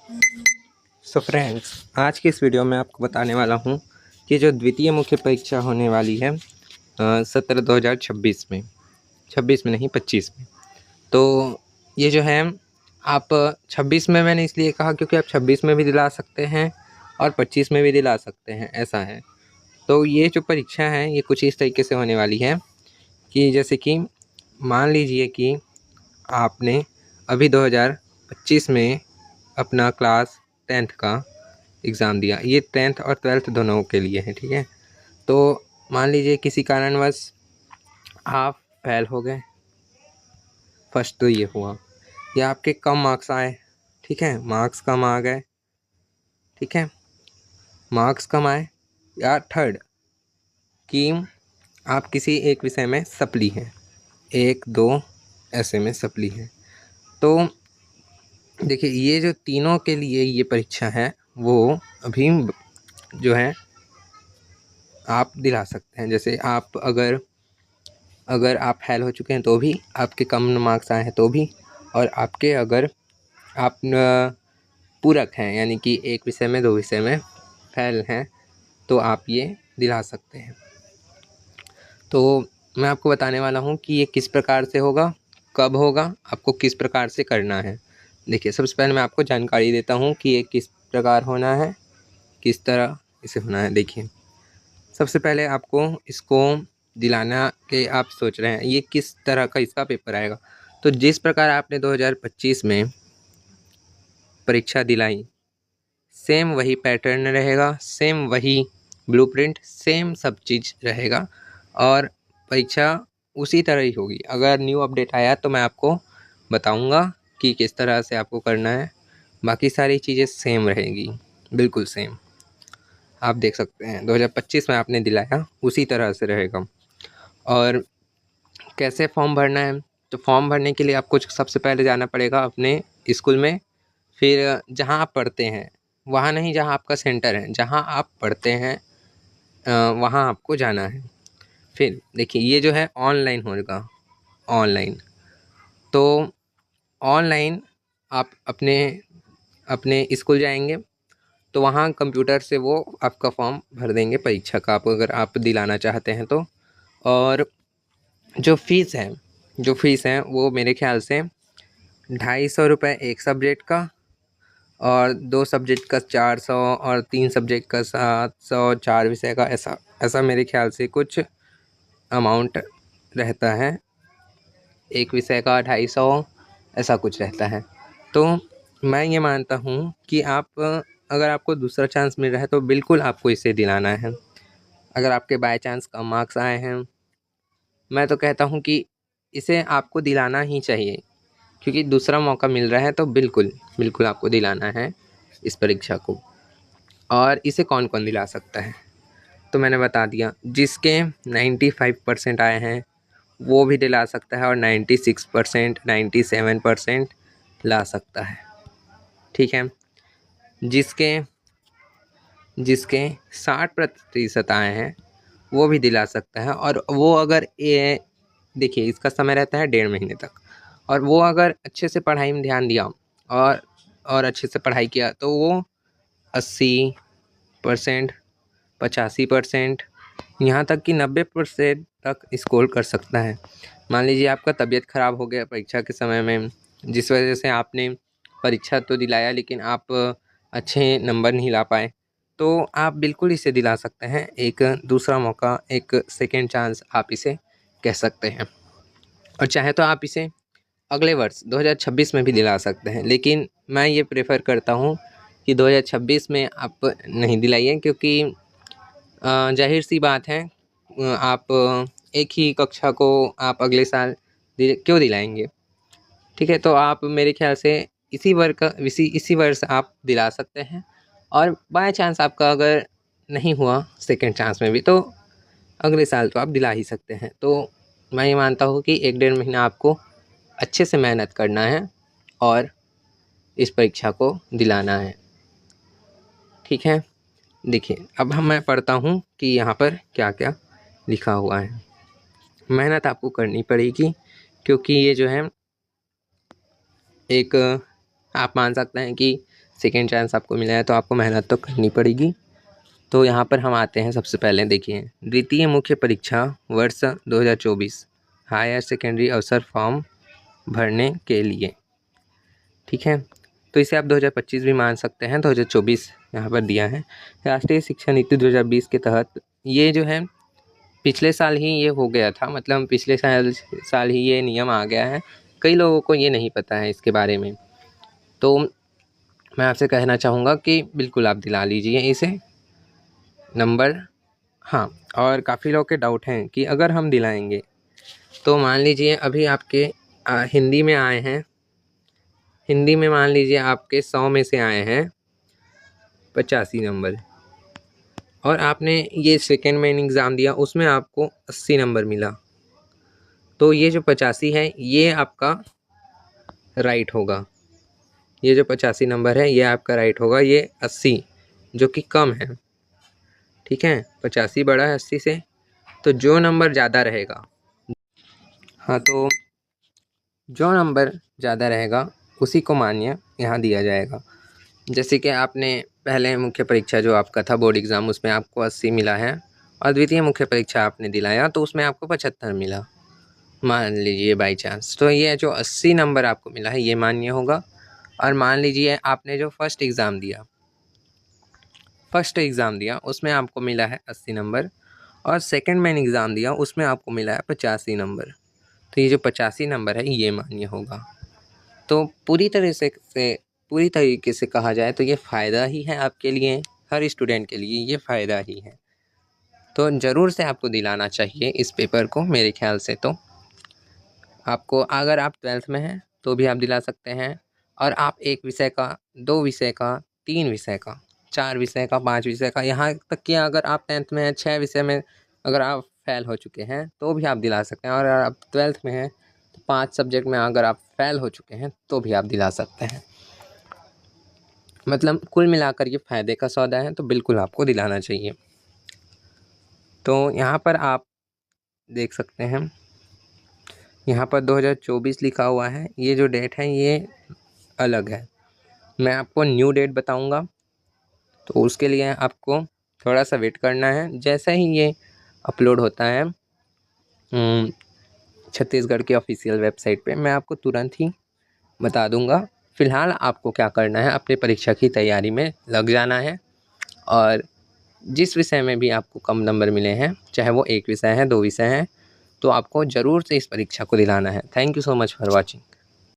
So friends, आज की इस वीडियो में आपको बताने वाला हूँ कि जो द्वितीय मुख्य परीक्षा होने वाली है 2026 में, 26 में नहीं 25 में। तो ये जो है आप 26 में, मैंने इसलिए कहा क्योंकि आप 26 में भी दिला सकते हैं और 25 में भी दिला सकते हैं, ऐसा है। तो ये जो परीक्षा है ये कुछ इस तरीके से होने वाली है कि जैसे कि मान लीजिए कि आपने अभी 2025 में अपना क्लास 10th का एग्ज़ाम दिया। ये 10th और 12th दोनों के लिए है, ठीक है। तो मान लीजिए किसी कारणवश आप फेल हो गए, फर्स्ट तो ये हुआ, या आपके कम मार्क्स आए, ठीक है, मार्क्स कम आ गए, ठीक है, मार्क्स कम आए, या थर्ड कि आप किसी एक विषय में सप्ली हैं, 1-2 ऐसे में सप्ली हैं। तो देखिए, ये जो तीनों के लिए ये परीक्षा है वो अभी जो है आप दिला सकते हैं। जैसे आप अगर आप फेल हो चुके हैं तो भी, आपके कम मार्क्स आए हैं तो भी, और आपके अगर आप पूरक हैं, यानी कि एक विषय में 2 विषय में फेल हैं, तो आप ये दिला सकते हैं। तो मैं आपको बताने वाला हूँ कि ये किस प्रकार से होगा, कब होगा, आपको किस प्रकार से करना है। देखिए, सबसे पहले मैं आपको जानकारी देता हूँ कि ये किस प्रकार होना है, किस तरह इसे होना है। देखिए, सबसे पहले आपको इसको दिलाना के आप सोच रहे हैं ये किस तरह का इसका पेपर आएगा। तो जिस प्रकार आपने 2025 में परीक्षा दिलाई, सेम वही पैटर्न रहेगा, सेम वही ब्लूप्रिंट, सेम सब चीज़ रहेगा और परीक्षा उसी तरह ही होगी। अगर न्यू अपडेट आया तो मैं आपको बताऊंगा कि किस तरह से आपको करना है। बाकी सारी चीज़ें सेम रहेगी, बिल्कुल सेम। आप देख सकते हैं 2025 में आपने दिलाया उसी तरह से रहेगा। और कैसे फॉर्म भरना है, तो फॉर्म भरने के लिए आपको सबसे पहले जाना पड़ेगा अपने स्कूल में। फिर जहाँ आप पढ़ते हैं वहाँ नहीं, जहाँ आपका सेंटर है, जहाँ आप पढ़ते हैं वहाँ आपको जाना है। फिर देखिए, ये जो है ऑनलाइन होगा, ऑनलाइन। तो ऑनलाइन आप अपने अपने स्कूल जाएंगे तो वहाँ कंप्यूटर से वो आपका फॉर्म भर देंगे परीक्षा का, आप अगर आप दिलाना चाहते हैं तो। और जो फीस है वो मेरे ख्याल से 250 रुपये एक सब्जेक्ट का, और 2 सब्जेक्ट का 400, और 3 सब्जेक्ट का 700, 4 विषय का, ऐसा ऐसा मेरे ख्याल से कुछ अमाउंट रहता है। एक विषय का 250, ऐसा कुछ रहता है। तो मैं ये मानता हूँ कि आप, अगर आपको दूसरा चांस मिल रहा है तो बिल्कुल आपको इसे दिलाना है। अगर आपके बाय चांस कम मार्क्स आए हैं, मैं तो कहता हूँ कि इसे आपको दिलाना ही चाहिए, क्योंकि दूसरा मौका मिल रहा है तो बिल्कुल बिल्कुल आपको दिलाना है इस परीक्षा को। और इसे कौन कौन दिला सकता है, तो मैंने बता दिया, जिसके 95% आए हैं वो भी दिला सकता है, और 96%, 97% ला सकता है, ठीक है। जिसके जिसके 60% आए हैं वो भी दिला सकता है। और वो अगर ये देखिए, इसका समय रहता है 1.5 महीने तक, और वो अगर अच्छे से पढ़ाई में ध्यान दिया और अच्छे से पढ़ाई किया तो वो 80%, 85%, यहाँ तक कि 90% तक स्कोर कर सकता है। मान लीजिए आपका तबीयत ख़राब हो गया परीक्षा के समय में, जिस वजह से आपने परीक्षा तो दिलाया लेकिन आप अच्छे नंबर नहीं ला पाए, तो आप बिल्कुल इसे दिला सकते हैं। एक दूसरा मौका, एक सेकेंड चांस आप इसे कह सकते हैं। और चाहे तो आप इसे अगले वर्ष 2026 में भी दिला सकते हैं, लेकिन मैं ये प्रेफर करता हूँ कि 2026 में आप नहीं दिलाइए, क्योंकि जाहिर सी बात है, आप एक ही कक्षा को आप अगले साल क्यों दिलाएंगे, ठीक है। तो आप मेरे ख्याल से इसी वर्ष आप दिला सकते हैं। और बाय चांस आपका अगर नहीं हुआ सेकेंड चांस में भी, तो अगले साल तो आप दिला ही सकते हैं। तो मैं ये मानता हूँ कि 1-1.5 महीना आपको अच्छे से मेहनत करना है और इस परीक्षा को दिलाना है, ठीक है। देखिए, अब मैं पढ़ता हूँ कि यहाँ पर क्या क्या लिखा हुआ है। मेहनत आपको करनी पड़ेगी, क्योंकि ये जो है एक, आप मान सकते हैं कि सेकेंड चांस आपको मिला है तो आपको मेहनत तो करनी पड़ेगी। तो यहाँ पर हम आते हैं, सबसे पहले देखिए द्वितीय मुख्य परीक्षा वर्ष 2024 हायर सेकेंडरी अवसर फॉर्म भरने के लिए, ठीक है। तो इसे आप 2025 भी मान सकते हैं, 2024 यहाँ पर दिया है। राष्ट्रीय शिक्षा नीति 2020 के तहत ये जो है पिछले साल ही ये हो गया था, मतलब पिछले साल ही ये नियम आ गया है। कई लोगों को ये नहीं पता है इसके बारे में, तो मैं आपसे कहना चाहूँगा कि बिल्कुल आप दिला लीजिए इसे नंबर। हाँ, और काफ़ी लोग के डाउट हैं कि अगर हम दिलाएंगे तो मान लीजिए अभी आपके हिंदी में आए हैं, हिंदी में मान लीजिए आपके 100 में से आए हैं 85 नंबर, और आपने ये सेकेंड मेन एग्ज़ाम दिया उसमें आपको 80 नंबर मिला, तो ये जो 85 है ये आपका राइट होगा। ये जो 85 नंबर है ये आपका राइट होगा, ये 80 जो कि कम है, ठीक है। 85 बड़ा है 80 से, तो जो नंबर ज़्यादा रहेगा, हाँ, तो जो नंबर ज़्यादा रहेगा उसी को मान्य यहाँ दिया जाएगा। जैसे कि आपने पहले मुख्य परीक्षा जो आपका था बोर्ड एग्ज़ाम उसमें आपको 80 मिला है, और द्वितीय मुख्य परीक्षा आपने दिलाया तो उसमें आपको 75 मिला, मान लीजिए बाई चांस। तो ये जो 80 नंबर आपको मिला है ये मान्य होगा। और मान लीजिए आपने जो फर्स्ट एग्ज़ाम दिया उसमें आपको मिला है 80 नंबर, और सेकंड मेन एग्ज़ाम दिया उसमें आपको मिला है 85 नंबर, तो ये जो 85 नंबर है ये मान्य होगा। तो पूरी तरीके से कहा जाए तो ये फ़ायदा ही है आपके लिए, हर स्टूडेंट के लिए ये फ़ायदा ही है। तो ज़रूर से आपको दिलाना चाहिए इस पेपर को, मेरे ख्याल से। तो आपको, अगर आप 12th में हैं तो भी आप दिला सकते हैं, और आप 1 विषय का, 2 विषय का, 3 विषय का, 4 विषय का, 5 विषय का, यहाँ तक कि अगर आप 10th में हैं 6 विषय में अगर आप फेल हो चुके हैं तो भी आप दिला सकते हैं, और अगर आप 12th में हैं तो 5 सब्जेक्ट में अगर आप फेल हो चुके हैं तो भी आप दिला सकते हैं। मतलब कुल मिलाकर ये फ़ायदे का सौदा है, तो बिल्कुल आपको दिलाना चाहिए। तो यहाँ पर आप देख सकते हैं, यहाँ पर 2024 लिखा हुआ है, ये जो डेट है ये अलग है। मैं आपको न्यू डेट बताऊंगा, तो उसके लिए आपको थोड़ा सा वेट करना है। जैसा ही ये अपलोड होता है छत्तीसगढ़ की ऑफिशियल वेबसाइट पे, मैं आपको तुरंत ही बता दूंगा। फ़िलहाल आपको क्या करना है, अपनी परीक्षा की तैयारी में लग जाना है, और जिस विषय में भी आपको कम नंबर मिले हैं, चाहे वो 1 विषय है 2 विषय हैं, तो आपको ज़रूर से इस परीक्षा को दिलाना है। Thank you so much for watching.